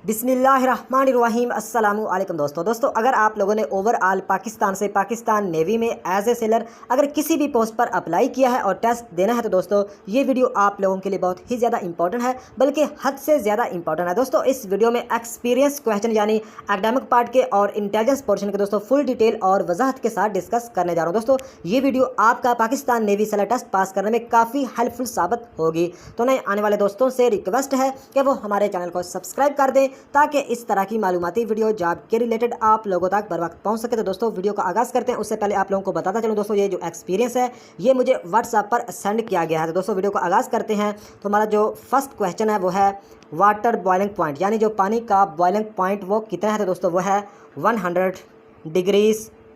बिस्मिल्लाहिर्रहमानिर्रहीम अस्सलामु अलैकुम दोस्तों अगर आप लोगों ने ओवरऑल पाकिस्तान से पाकिस्तान नेवी में एज ए सेलर अगर किसी भी पोस्ट पर अप्लाई किया है और टेस्ट देना है तो दोस्तों ये वीडियो आप लोगों के लिए बहुत ही ज़्यादा इंपॉर्टेंट है, बल्कि हद से ज़्यादा इंपॉर्टेंट है। दोस्तों इस वीडियो में एक्सपीरियंस क्वेश्चन यानी एकेडमिक पार्ट के और इंटेलिजेंस पोर्शन के दोस्तों फुल डिटेल और वजाहत के साथ डिस्कस करने जा रहा हूँ। दोस्तों ये वीडियो आपका Pakistan navy sailor test pass करने में काफ़ी हेल्पफुल साबित होगी। तो नए आने वाले दोस्तों से रिक्वेस्ट है कि वो हमारे चैनल को सब्सक्राइब कर दें ताकि इस तरह की मालूमाती वीडियो जॉब के रिलेटेड आप लोगों तक बर वक्त पहुँच सके। तो दोस्तों वीडियो का आगाज़ करते हैं। उससे पहले आप लोगों को बताता चलूँ दोस्तों, ये जो एक्सपीरियंस है ये मुझे व्हाट्सएप पर सेंड किया गया है। तो दोस्तों वीडियो का आगाज़ करते हैं। तो हमारा जो फर्स्ट क्वेश्चन है वो है वाटर बॉइलिंग पॉइंट, यानी जो पानी का बॉइलिंग पॉइंट वो कितना है। तो दोस्तों वो है 100 डिग्री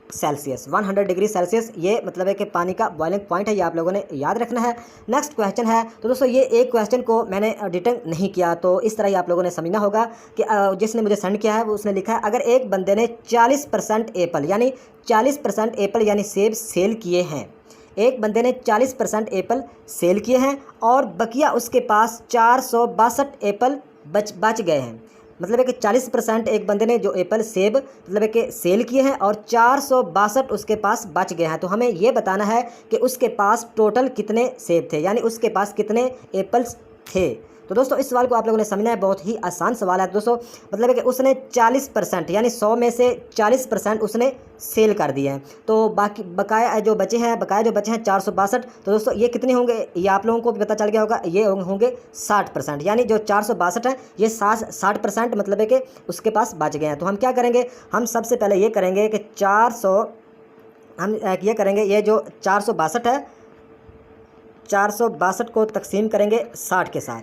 सेल्सियस। 100 डिग्री सेल्सियस ये मतलब है कि पानी का बॉइलिंग पॉइंट है, ये आप लोगों ने याद रखना है। नेक्स्ट क्वेश्चन है तो दोस्तों ये एक क्वेश्चन को मैंने डिटेक्ट नहीं किया, तो इस तरह ही आप लोगों ने समझना होगा कि जिसने मुझे सेंड किया है वो उसने लिखा है अगर एक बंदे ने 40% एप्पल यानी 40% एप्पल यानी सेब सेल किए हैं, एक बंदे ने 40% एप्पल सेल किए हैं और बकिया उसके पास 462 एप्पल बच गए हैं। मतलब है कि 40% एक बंदे ने जो एप्पल सेब मतलब है कि सेल किए हैं और 462 उसके पास बच गए हैं। तो हमें ये बताना है कि उसके पास टोटल कितने सेब थे, यानी उसके पास कितने एप्पल्स थे। तो दोस्तों इस सवाल को आप लोगों ने समझना है, बहुत ही आसान सवाल है। दोस्तों मतलब है कि उसने 40% यानी 100 में से 40% उसने सेल कर दिए हैं, तो बाकी बकाया जो बचे हैं 462। तो दोस्तों ये कितने होंगे ये आप लोगों को भी पता चल गया होगा, ये होंगे 60%, यानी जो 462 है ये 60% मतलब है कि उसके पास बच गए हैं। तो हम क्या करेंगे, हम सबसे पहले ये करेंगे कि 400 हम ये करेंगे, ये जो 462 है 462 को तकसीम करेंगे 60 के साथ,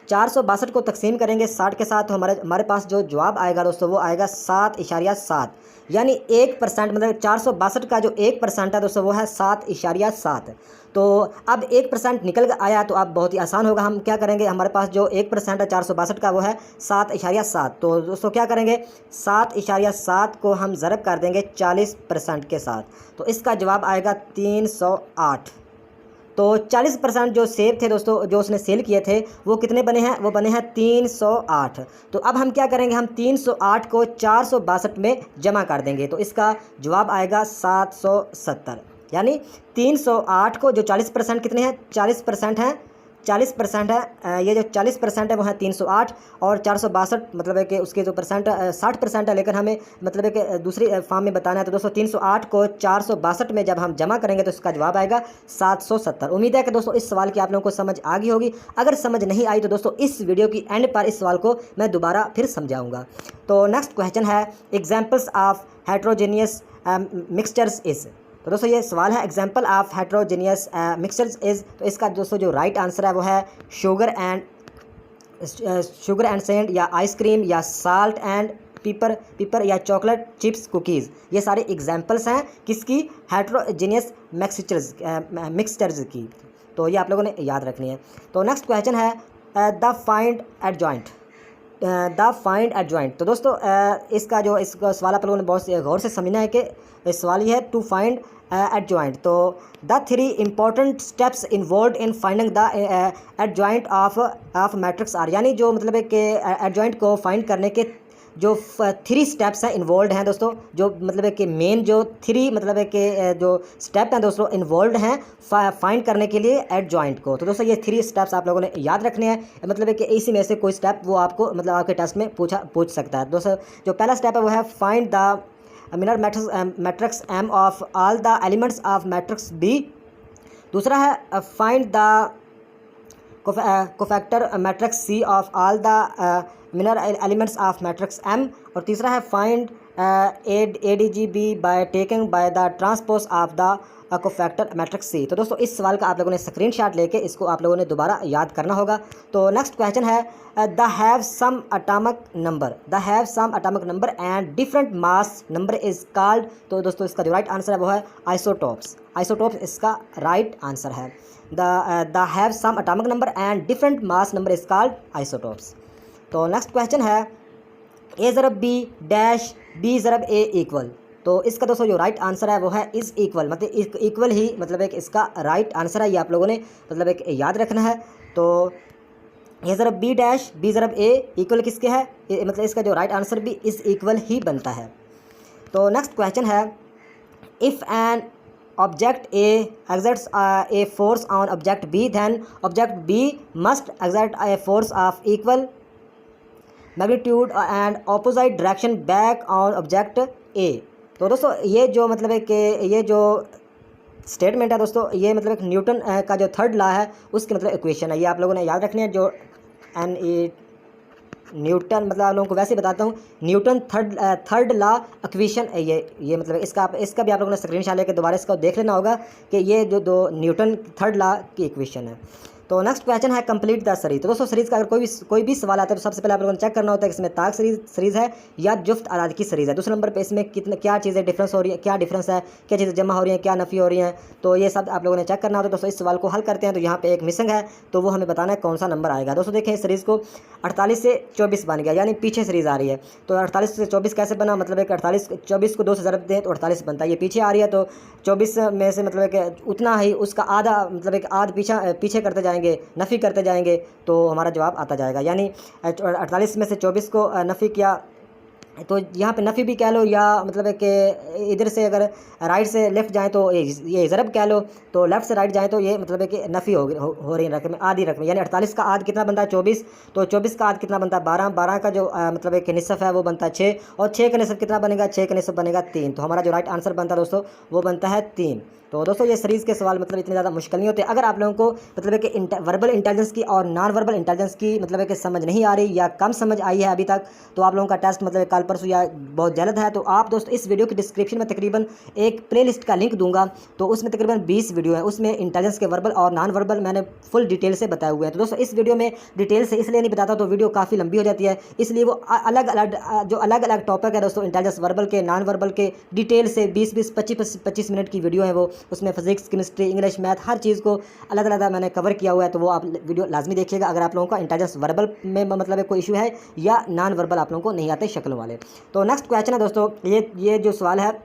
462 को तकसीम करेंगे 60 के साथ, तो हमारे पास जो जवाब आएगा दोस्तों वो आएगा 7.7, यानी 1% मतलब 462 का जो 1% है दोस्तों वो है 7.7। तो अब 1% निकल आया तो अब बहुत ही आसान होगा। हम क्या करेंगे, हमारे पास जो 1% है 462 का वो है 7.7। तो दोस्तों क्या करेंगे, 7.7 को हम ज़रब कर देंगे 40% के साथ, तो इसका जवाब आएगा 308। तो 40% जो सेब थे दोस्तों जो उसने सेल किए थे वो कितने बने हैं, वो बने हैं 308। तो अब हम क्या करेंगे, हम 308 को 462 में जमा कर देंगे, तो इसका जवाब आएगा 770। यानी 308 को जो 40% कितने हैं, 40% हैं 40% है, ये जो 40% है वो है 308 और 462 मतलब है कि उसके जो परसेंट 60% है, लेकिन हमें मतलब है कि दूसरी फॉर्म में बताना है। तो दोस्तों 308 को 462 में जब हम जमा करेंगे तो इसका जवाब आएगा 770। उम्मीद है कि दोस्तों इस सवाल की आप लोगों को समझ आ गई होगी। अगर समझ नहीं आई तो दोस्तों इस वीडियो की एंड पर इस सवाल को मैं दोबारा फिर समझाऊँगा। तो नेक्स्ट क्वेश्चन है examples of heterogeneous mixtures is. तो दोस्तों ये सवाल है example of heterogeneous mixtures is. तो इसका दोस्तों जो राइट आंसर है वो है शुगर एंड सेंड या आइसक्रीम या साल्ट एंड पीपर या चॉकलेट चिप्स कुकीज़, ये सारे एग्जाम्पल्स हैं किसकी, हेट्रोजेनियस मिक्सचर्स की। तो ये आप लोगों ने याद रखनी है। तो नेक्स्ट क्वेश्चन है द फाइंड एडजॉइंट। तो दोस्तों इसका जो सवाल आप लोगों ने बहुत गौर से समझना है कि सवाल ये है टू फाइंड एडजॉइंट। तो the 3 important steps involve in finding the adjoint of matrix are, यानी जो मतलब है कि एडजॉइंट को फाइंड करने के जो 3 स्टेप्स हैं इन्वॉल्व हैं दोस्तों, जो मतलब है कि मेन जो 3 मतलब है कि जो स्टेप हैं दोस्तों इन्वॉल्व हैं फाइंड करने के लिए एडजॉइंट को। तो दोस्तों ये 3 स्टेप्स आप लोगों ने याद रखने हैं, मतलब है कि इसी में से कोई स्टेप वो आपको मतलब आपके टेस्ट में पूछ सकता है। दोस्तों जो पहला स्टेप है वो है find the minor matrix M of all the elements of matrix B. दूसरा है find the cofactor matrix C of all the minor elements of matrix M. और तीसरा है find ADGB by taking by the transpose of the cofactor matrix C. तो दोस्तों इस सवाल का आप लोगों ने स्क्रीनशॉट लेके इसको आप लोगों ने दोबारा याद करना होगा। तो नेक्स्ट क्वेश्चन है the have same atomic number and different mass number is called. तो दोस्तों इसका जो राइट आंसर है वो है आइसोटोप्स इसका राइट आंसर है। The have same atomic number and different mass number is called isotopes. तो नेक्स्ट क्वेश्चन है A ज़रब B डैश B ज़रब A इक्वल। तो इसका दोस्तों जो राइट आंसर है वो है इज़ इक्वल, मतलब इक्वल ही मतलब एक इसका राइट आंसर है, ये आप लोगों ने मतलब एक याद रखना है। तो ए ज़रब बी डैश बी ज़रब ए इक्वल किसके है, मतलब इसका जो राइट आंसर भी इस इक्वल ही बनता है। तो नेक्स्ट क्वेश्चन है, if an object A exerts a force on object B, then object B must exert a force of equal magnitude and opposite direction back on object A। तो दोस्तों ये जो मतलब है कि ये जो स्टेटमेंट है दोस्तों, ये मतलब एक न्यूटन का जो थर्ड लॉ है उसके मतलब इक्वेशन है। ये आप लोगों ने याद रखनी है। जो एन ए न्यूटन, मतलब आप लोगों को वैसे बताता हूँ, न्यूटन थर्ड लॉ इक्वेशन ये मतलब इसका भी आप लोगों ने स्क्रीनशॉट लेकर दोबारा इसका देख लेना होगा कि ये जो दो न्यूटन थर्ड लॉ की इक्वेशन है। तो नेक्स्ट क्वेश्चन है, कंप्लीट द सीरीज। तो दोस्तों सीरीज का अगर कोई भी सवाल आता है तो सबसे पहले आप लोगों ने चेक करना होता है कि इसमें ताक सीरीज है या जुफ्त अदाद की सीरीज है। दूसरे नंबर पे इसमें क्या चीज़ें डिफरेंस हो रही है, क्या डिफरेंस है, क्या चीज़ें जमा हो रही हैं, क्या नफ़ी हो रही हैं, तो ये सब आप लोगों ने चेक करना होता है। दोस्तों इस सवाल को हल करते हैं तो यहाँ पे एक मिसिंग है, तो वो हमें बताना है कौन सा नंबर आएगा। दोस्तों देखें इस सीरीज़ को 48 से 24 बन गया, यानी पीछे सीरीज़ आ रही है। तो 48 से 24 कैसे बना, मतलब एक 24 को 2 से ज़रब दें तो 48 बनता है। ये पीछे आ रही है तो 24 में से मतलब कि उतना ही उसका आधा, मतलब एक आध पीछे करते जाएंगे, नफ़ी करते जाएंगे तो हमारा जवाब आता जाएगा। यानी 48 में से 24 को नफ़ी किया तो यहाँ पे नफ़ी भी कह लो, या मतलब है कि इधर से अगर राइट से लेफ़्ट जाएँ तो ये ज़रब कह लो, तो लेफ़्ट से राइट जाएँ तो ये मतलब है कि नफ़ी हो रही है रकम, आधी रकम। यानी 48 का आध कितना बनता है 24, तो 24 का आध कितना बनता है 12, 12 का जो मतलब है कि निसफ़ है वो बनता है 6, और 6 का निसफ़ कितना बनेगा, 6 का निसफ़ बनेगा 3। तो हमारा जो राइट आंसर बनता है दोस्तों वो बनता है 3। तो दोस्तों ये सीरीज़ के सवाल मतलब इतने ज़्यादा मुश्किल नहीं होते। अगर आप लोगों को मतलब है कि वर्बल इंटेलिजेंस की और नॉन वर्बल इंटेलिजेंस की मतलब है कि समझ नहीं आ रही या कम समझ आई है अभी तक, तो आप लोगों का टेस्ट मतलब कल परसों या बहुत जल्द है। तो आप दोस्तों इस वीडियो की डिस्क्रिप्शन में तकरीबन एक प्लेलिस्ट का लिंक दूंगा, तो उसमें तकरीबन 20 वीडियो है, उसमें इंटेलिजेंस के वर्बल और नॉन वर्बल मैंने फुल डिटेल से बताए हुए हैं। तो दोस्तों इस वीडियो में डिटेल से इसलिए नहीं बताता तो वीडियो काफ़ी लंबी हो जाती है, इसलिए वो अलग अलग टॉपिक है दोस्तों, इंटेलिजेंस वर्बल के नॉन वर्बल के डिटेल से 20-20 25-25 मिनट की वीडियो है वो, उसमें फिजिक्स केमिस्ट्री इंग्लिश मैथ हर चीज़ को अलग अलग मैंने कवर किया हुआ है। तो वो आप वीडियो लाजमी देखिएगा अगर आप लोगों का इंटेलिजेंस वर्बल में मतलब कोई इशू है या नॉन वर्बल आप लोगों को नहीं आते शक्लों वाले। तो नेक्स्ट क्वेश्चन है दोस्तों, ये जो सवाल है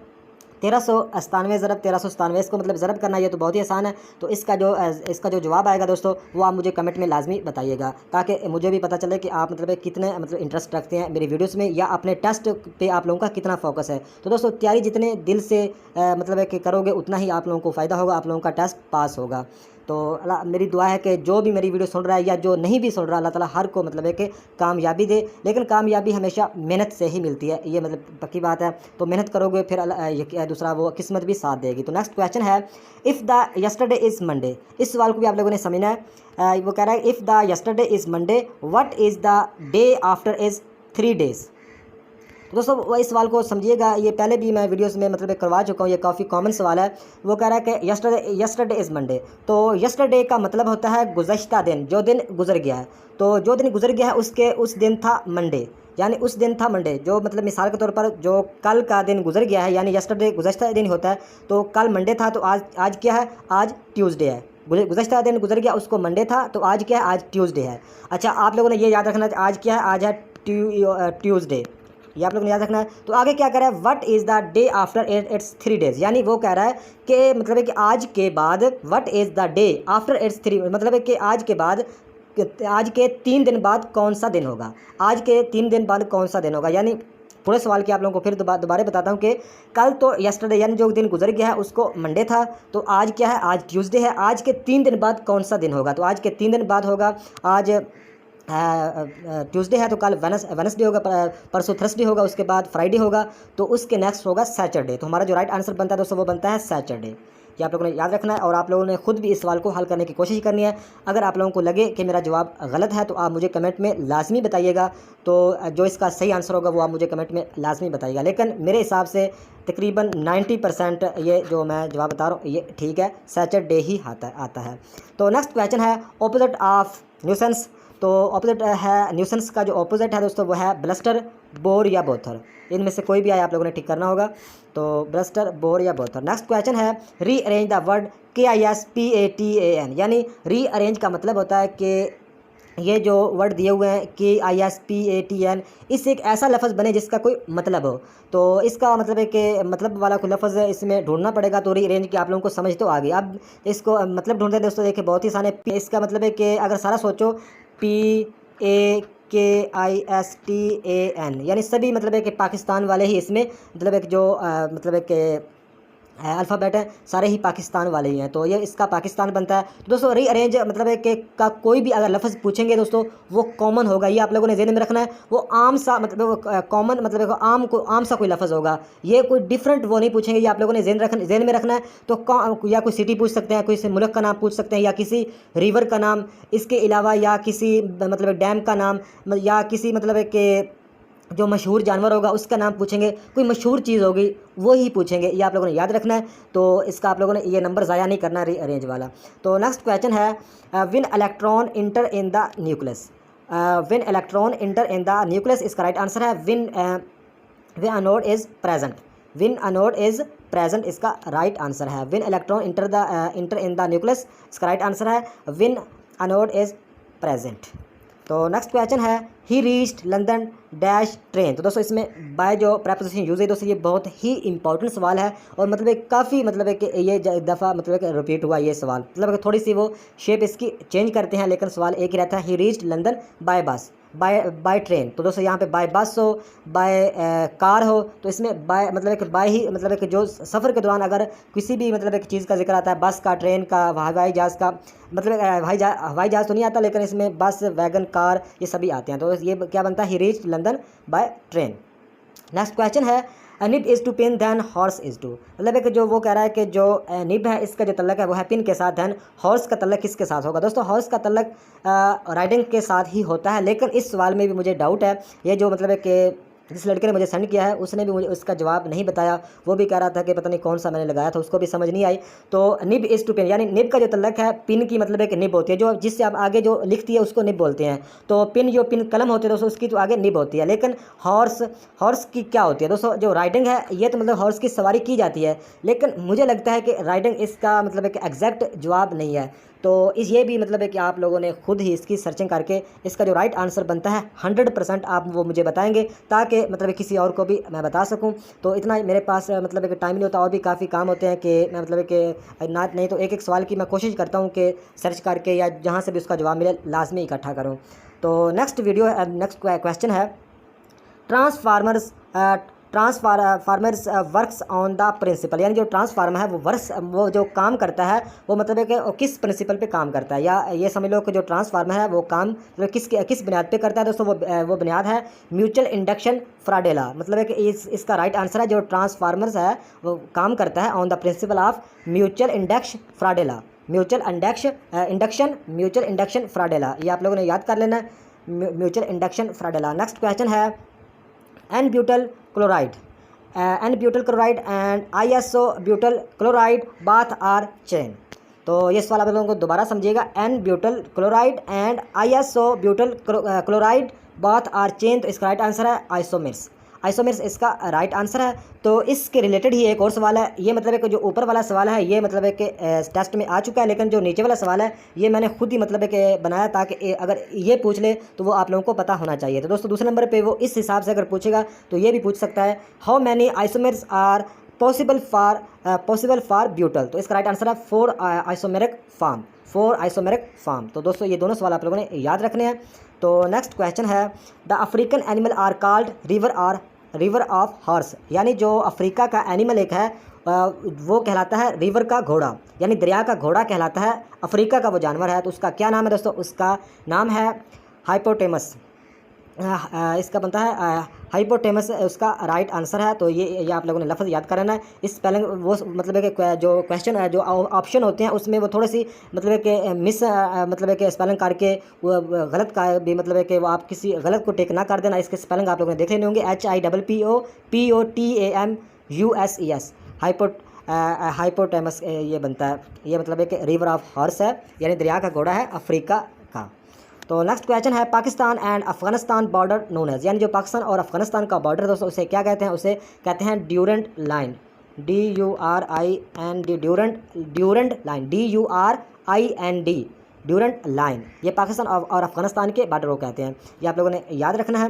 1397 ज़रब 1397, इसको मतलब ज़रब करना, ये तो बहुत ही आसान है। तो इसका जो जवाब आएगा दोस्तों वो आप मुझे कमेंट में लाजमी बताइएगा, ताकि मुझे भी पता चले कि आप मतलब कितने मतलब इंटरेस्ट रखते हैं मेरी वीडियोस में, या अपने टेस्ट पे आप लोगों का कितना फोकस है। तो दोस्तों तैयारी जितने दिल से मतलब कि करोगे उतना ही आप लोगों को फ़ायदा होगा, आप लोगों का टेस्ट पास होगा। तो अल्लाह मेरी दुआ है कि जो भी मेरी वीडियो सुन रहा है या जो नहीं भी सुन रहा, अल्लाह ताला हर को मतलब है कि कामयाबी दे। लेकिन कामयाबी हमेशा मेहनत से ही मिलती है, ये मतलब पक्की बात है। तो मेहनत करोगे फिर दूसरा वो किस्मत भी साथ देगी। तो नेक्स्ट क्वेश्चन है, if the yesterday is Monday. इस सवाल को भी आप लोगों ने समझना है। वो कह रहा है if the yesterday is Monday what is the day after is 3 days. तो दोस्तों इस सवाल को समझिएगा, ये पहले भी मैं वीडियोस में मतलब करवा चुका हूँ, ये काफ़ी कॉमन सवाल है। वो कह रहा है कि यस्टरडे इज़ मंडे। तो यस्टरडे का मतलब होता है गुज़श्ता दिन, जो दिन गुजर गया है। तो जो दिन गुजर गया है उस दिन था मंडे, यानी उस दिन था मंडे। जो मतलब मिसाल के तौर पर जो कल का दिन गुजर गया है, यानी यस्टरडे गुज़श्ता दिन होता है, तो कल मंडे था तो आज क्या है, आज ट्यूसडे है। गुज़श्ता दिन गुजर गया उसको मंडे था, तो आज क्या है, आज ट्यूसडे है। अच्छा आप लोगों ने ये याद रखना है आज क्या है, आज है ट्यूसडे, ये आप लोगों ने याद रखना है। तो आगे क्या कह रहा है, what is the day after it's 3 days, यानी वो कह रहा है कि मतलब है कि आज के बाद what is the day after it's 3, मतलब है कि आज के 3 दिन बाद कौन सा दिन होगा, आज के 3 दिन बाद कौन सा दिन होगा। यानी पूरे सवाल की आप लोगों को फिर दोबारा बताता हूँ कि कल तो यस्टरडे यानी जो दिन गुजर गया है उसको मंडे था, तो आज क्या है, आज ट्यूसडे है। आज के 3 दिन बाद कौन सा दिन होगा, तो आज के 3 दिन बाद होगा, आज ट्यूसडे है तो कल वेनसडे होगा, परसों थर्सडे होगा, उसके बाद फ्राइडे होगा, तो उसके नेक्स्ट होगा सैटरडे। तो हमारा जो राइट आंसर बनता है दोस्तों वो बनता है सैटरडे। ये आप लोगों ने याद रखना है और आप लोगों ने खुद भी इस सवाल को हल करने की कोशिश करनी है। अगर आप लोगों को लगे कि मेरा जवाब गलत है तो आप मुझे कमेंट में लाजमी बताइएगा। तो जो इसका सही आंसर होगा वो आप मुझे कमेंट में लाजमी बताइएगा। लेकिन मेरे हिसाब से तकरीबन 90% ये जो मैं जवाब बता रहा हूँ ये ठीक है, सैटरडे ही आता है। तो नेक्स्ट क्वेश्चन है, ऑपोजिट ऑफ न्यूसेंस। तो ऑपोजिट है न्यूसेंस का जो ऑपोजिट है दोस्तों वो है ब्लस्टर, बोर या बोथर। इनमें से कोई भी आए आप लोगों ने ठीक करना होगा। तो ब्लस्टर, बोर या बोथर। नेक्स्ट क्वेश्चन है, रीअरेंज द वर्ड KISPATAN, यानी रीअरेंज का मतलब होता है कि ये जो वर्ड दिए हुए हैं KISPATAN, इससे एक ऐसा लफ्ज़ बने जिसका कोई मतलब हो। तो इसका मतलब है कि मतलब वाला कोई लफ्ज़ इसमें ढूंढना पड़ेगा। तो रीअरेंज की आप लोगों को समझ तो आ गई। अब इसको मतलब ढूंढते हैं दोस्तों, देखिए बहुत ही आसान है। इसका मतलब है कि अगर सारा सोचो PAKISTAN, यानी सभी मतलब है कि पाकिस्तान वाले ही इसमें मतलब एक जो मतलब एक अल्फ़ाबेट है सारे ही पाकिस्तान वाले ही हैं, तो ये इसका पाकिस्तान बनता है। तो दोस्तों रीअरेंज मतलब है कि का कोई भी अगर लफ्ज़ पूछेंगे दोस्तों वो कॉमन होगा, ये आप लोगों ने ज़हन में रखना है। वो आम सा मतलब वो कॉमन मतलब आम सा कोई लफ्ज़ होगा, ये कोई डिफरेंट वो नहीं पूछेंगे, ये आप लोगों ने ज़हन में रखना है। तो या कोई सिटी पूछ सकते हैं, कोई मुल्क का नाम पूछ सकते हैं, या किसी रिवर का नाम, इसके अलावा या किसी मतलब डैम का नाम, या किसी मतलब कि जो मशहूर जानवर होगा उसका नाम पूछेंगे, कोई मशहूर चीज़ होगी वो ही पूछेंगे, ये आप लोगों ने याद रखना है। तो इसका आप लोगों ने ये नंबर ज़ाया नहीं करना रीअरेंज वाला। तो नेक्स्ट क्वेश्चन है when electron inter in the nucleus, when electron inter in the nucleus, इसका राइट आंसर है when anode is present, when anode is present, इसका राइट आंसर है। When electron inter in the nucleus, इसका right answer है when anode is present. तो next question है he reached London dash train. तो दोस्तों इसमें बाय जो प्रेपोजिशन यूज़ है दोस्तों ये बहुत ही इंपॉर्टेंट सवाल है, और मतलब एक काफ़ी मतलब है कि ये दफ़ा मतलब कि रिपीट हुआ ये सवाल, मतलब थोड़ी सी वो शेप इसकी चेंज करते हैं लेकिन सवाल एक ही रहता है। ही रीच्ड लंदन बाय बस, बाय ट्रेन। तो दोस्तों यहाँ पे बाय बस हो, बाय कार हो, तो इसमें बाय मतलब एक बाय ही मतलब एक जो सफ़र के दौरान अगर किसी भी मतलब एक चीज़ का जिक्र आता है, बस का, ट्रेन का, हवाई जहाज़ का, मतलब हवाई जहाज़ तो नहीं आता लेकिन इसमें बस, वैगन, कार ये सभी आते हैं। तो ये क्या बनता है, he reached London by train. Next question है nib is to pen then horse is to, मतलब है कि जो वो कह रहा है कि जो निब है इसका जो तल्लक है वो है पिन के साथ, दैन हॉर्स का तल्लक किसके साथ होगा। दोस्तों हॉर्स का तल्लक राइडिंग के साथ ही होता है, लेकिन इस सवाल में भी मुझे डाउट है। ये जो मतलब है कि जिस लड़के ने मुझे सेंड किया है उसने भी मुझे उसका जवाब नहीं बताया, वो भी कह रहा था कि पता नहीं कौन सा मैंने लगाया था, उसको भी समझ नहीं आई। तो निब इज़ टू पिन, यानी निब का जो तल्लक है पिन की मतलब एक निब होती है, जो जिससे आप आगे जो लिखती है उसको निब बोलते हैं। तो पिन जो पिन कलम होती है दोस्तों उसकी तो आगे निब होती है, लेकिन हॉर्स की क्या होती है दोस्तों, जो राइडिंग है ये तो मतलब हॉर्स की सवारी की जाती है, लेकिन मुझे लगता है कि राइडिंग इसका मतलब एक एग्जैक्ट जवाब नहीं है। तो ये भी मतलब है कि आप लोगों ने खुद ही इसकी सर्चिंग करके इसका जो राइट आंसर बनता है 100% आप वो मुझे बताएंगे, ताकि मतलब किसी और को भी मैं बता सकूं। तो इतना ही मेरे पास मतलब है कि टाइम नहीं होता, और भी काफ़ी काम होते हैं कि मैं मतलब कि ना नहीं तो एक एक सवाल की मैं कोशिश करता हूं कि सर्च करके या जहां से भी उसका जवाब मिले लाजमी इकट्ठा करूं। तो नेक्स्ट क्वेश्चन है transformers works on the principle, यानी जो ट्रांसफार्मर है वो जो काम करता है वो मतलब है कि किस प्रिंसिपल पे काम करता है, या ये समझ लो कि जो ट्रांसफार्मर है वो काम मतलब किस बुनियाद पे करता है दोस्तों, वो बुनियाद है म्यूचुअल इंडक्शन फ्राडेला, मतलब है कि इसका राइट आंसर है जो ट्रांसफार्मर्स है वो काम करता है on the principle of mutual induction फ्राडेला, म्यूचुअल इंडक्शन फ्राडेला, ये आप लोगों ने याद कर लेना है, म्यूचुअल इंडक्शन फ्राडेला। नेक्स्ट क्वेश्चन है n butyl chloride and ISO butyl chloride both are chain. तो ये सवाल आप लोगों को दोबारा समझिएगा, n butyl chloride and ISO butyl chloride both are chain, तो इसका राइट आंसर है आइसोमेर्स इसका राइट आंसर है। तो इसके रिलेटेड ही एक और सवाल है, ये मतलब है कि जो ऊपर वाला सवाल है ये मतलब है कि टेस्ट में आ चुका है, लेकिन जो नीचे वाला सवाल है ये मैंने खुद ही मतलब है कि बनाया ताकि अगर ये पूछ ले तो वो आप लोगों को पता होना चाहिए। तो दोस्तों दूसरे नंबर पे वो इस हिसाब से अगर पूछेगा तो ये भी पूछ सकता है how many isomers are possible for butyl, तो इसका राइट आंसर है 4 आइसोमेरिक फॉर्म। तो दोस्तों ये दोनों सवाल आप लोगों ने याद रखने हैं। तो नेक्स्ट क्वेश्चन है the African animal are called river of horse, यानी जो अफ्रीका का एनिमल एक है वो कहलाता है रिवर का घोड़ा, यानी दरिया का घोड़ा कहलाता है, अफ्रीका का वो जानवर है। तो उसका क्या नाम है दोस्तों, उसका नाम है हाइपोटेमस, इसका बनता है हाइपोटेमस, उसका राइट आंसर है। तो ये आप लोगों ने लफ्ज़ याद करना है। इस स्पेलिंग वो मतलब है कि जो क्वेश्चन है जो ऑप्शन होते हैं उसमें वो थोड़ी सी मतलब है कि मिस मतलब है कि स्पेलिंग करके वो गलत का भी मतलब है कि वो आप किसी गलत को टेक ना कर देना। इसके स्पेलिंग आप लोगों ने देख लेने होंगे, HIPPOTAMUSES हाइपोटेमस ये बनता है, ये मतलब है कि रिवर ऑफ हॉर्स है, यानी दरिया का घोड़ा है अफ्रीका का। तो नेक्स्ट क्वेश्चन है Pakistan and Afghanistan border known as, यानी जो पाकिस्तान और अफगानिस्तान का बॉर्डर है दोस्तों उसे क्या कहते हैं, उसे कहते हैं ड्यूरेंट लाइन, ड्यूरेंट लाइन, ये पाकिस्तान और अफगानिस्तान के बॉर्डर को कहते हैं, ये आप लोगों ने याद रखना है।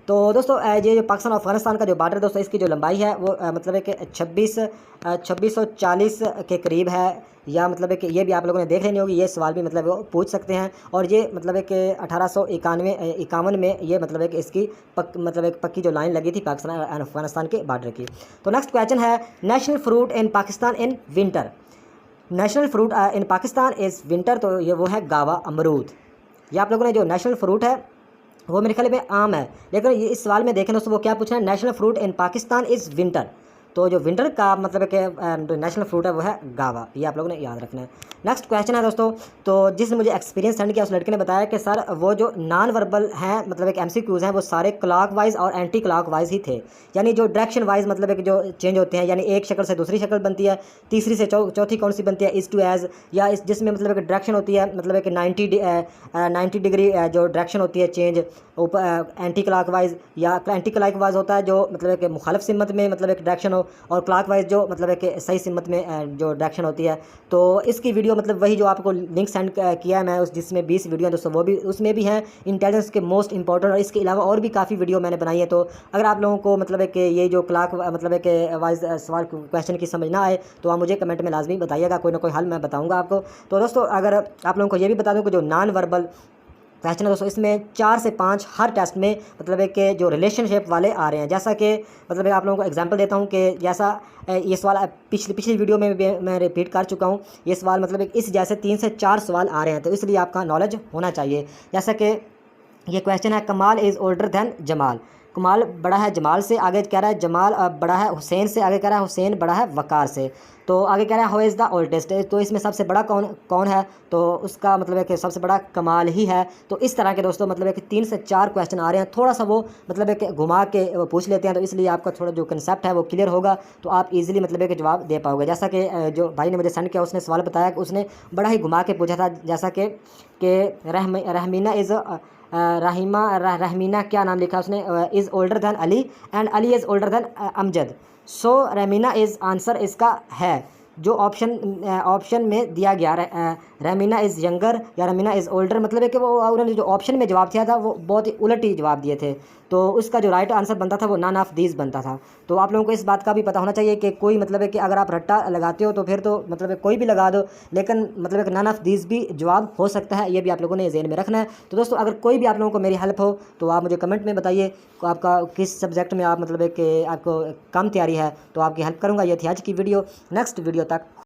तो दोस्तों ये जो पाकिस्तान और अफगानिस्तान का जो बॉर्डर दोस्तों, इसकी जो लंबाई है वो मतलब है कि 2640 के करीब है, या मतलब है कि ये भी आप लोगों ने देख लेनी होगी, ये सवाल भी मतलब वो पूछ सकते हैं। और ये मतलब है कि 1891 में ये मतलब है कि इसकी मतलब एक पक्की जो लाइन लगी थी पाकिस्तान और अफगानिस्तान के बॉर्डर की। तो नेक्स्ट क्वेश्चन है, national fruit in Pakistan in winter. National fruit in Pakistan is winter, तो ये वो है गावा अमरूद। ये आप लोगों ने जो नेशनल फ्रूट है वो मेरे ख्याल में आम है, लेकिन ये इस सवाल में देखें दोस्तों वो क्या पूछ रहे हैं, national fruit in Pakistan is winter. तो जो विंटर का मतलब है कि जो नेशनल फ्रूट है वो है गावा, ये आप लोगों ने याद रखना है। नेक्स्ट क्वेश्चन है दोस्तों, तो जिसने मुझे एक्सपीरियंस सेंड किया उस लड़के ने बताया कि सर वो जो नॉन वर्बल हैं मतलब एक MCQs हैं वो सारे क्लॉकवाइज और एंटी क्लॉकवाइज ही थे, यानी जो डायरेक्शन वाइज मतलब एक जो चेंज होते हैं, यानी एक शक्ल से दूसरी शक्ल बनती है, तीसरी से चौथी कौन सी बनती है, इज़ टू एज़, या इस जिसमें मतलब एक डायरेक्शन होती है मतलब एक 90 डिग्री जो डायरेक्शन होती है चेंज ऊपर एंटी क्लॉकवाइज, या एंटी क्लॉकवाइज होता है जो मतलब एक मुखालिफ सिमत में मतलब एक डायरेक्शन हो, और क्लॉकवाइज जो मतलब एक सही सिमत में जो डायरेक्शन होती है। तो इसकी वीडियो मतलब वही जो आपको लिंक सेंड किया है मैं, उस जिसमें 20 वीडियो हैं दोस्तों, वो भी उसमें भी हैं इंटेलिजेंस के मोस्ट इंपॉर्टेंट, और इसके अलावा और भी काफ़ी वीडियो मैंने बनाई है। तो अगर आप लोगों को मतलब है कि ये जो क्लॉक मतलब है कि वाइज सवाल क्वेश्चन की समझ ना आए तो आप मुझे कमेंट में लाजमी बताइएगा, कोई ना कोई हल मैं बताऊँगा आपको। तो दोस्तों अगर आप लोगों को ये भी बता दूँ कि जो नॉन वर्बल क्वेश्चन है दोस्तों, इसमें 4 से 5 हर टेस्ट में मतलब है कि जो रिलेशनशिप वाले आ रहे हैं, जैसा कि मतलब आप लोगों को एग्जांपल देता हूं कि जैसा ये सवाल पिछली वीडियो में मैं रिपीट कर चुका हूं, ये सवाल मतलब इस जैसे 3 से 4 सवाल आ रहे हैं, तो इसलिए आपका नॉलेज होना चाहिए। जैसा कि ये क्वेश्चन है, कमाल इज़ ओल्डर दैन जमाल। कमाल बड़ा है जमाल से, आगे कह रहा है जमाल बड़ा है हुसैन से, आगे कह रहा है हुसैन बड़ा है वकार से। तो आगे कह रहा है हु इज़ द ओल्डेस्ट, तो इसमें सबसे बड़ा कौन है, तो उसका मतलब है कि सबसे बड़ा कमाल ही है। तो इस तरह के दोस्तों मतलब है कि 3 से 4 क्वेश्चन आ रहे हैं, थोड़ा सा वो मतलब है कि घुमा के वो पूछ लेते हैं, तो इसलिए आपका थोड़ा जो कंसेप्ट है वो क्लियर होगा, तो आप इजीली मतलब है कि जवाब दे पाओगे। जैसा कि जो भाई ने मुझे सेंड किया उसने सवाल बताया कि उसने बड़ा ही घुमा के पूछा था, जैसा कि रहमीना इज़ रहमीना क्या नाम लिखा उसने, is older than Ali and Ali is older than Amjad. So Rahmina is answer इसका है जो ऑप्शन में दिया गया। रहमीना इज़ यंगर या रहमीना इज़ ओल्डर, मतलब है कि वो उन्होंने जो ऑप्शन में जवाब दिया था वो बहुत ही उलट ही जवाब दिए थे, तो उसका जो राइट आंसर बनता था वो नन ऑफ दीज बनता था। तो आप लोगों को इस बात का भी पता होना चाहिए कि कोई मतलब है कि अगर आप रट्टा लगाते हो तो फिर तो मतलब है कोई भी लगा दो, लेकिन मतलब है कि नन ऑफ दीज भी जवाब हो सकता है, ये भी आप लोगों ने ज़हन में रखना है। तो दोस्तों अगर कोई भी आप लोगों को मेरी हेल्प हो तो आप मुझे कमेंट में बताइए कि आपका किस सब्जेक्ट में आप मतलब है कि आपको कम तैयारी है, तो आपकी हेल्प करूँगा। ये थी आज की वीडियो, नेक्स्ट वीडियो तक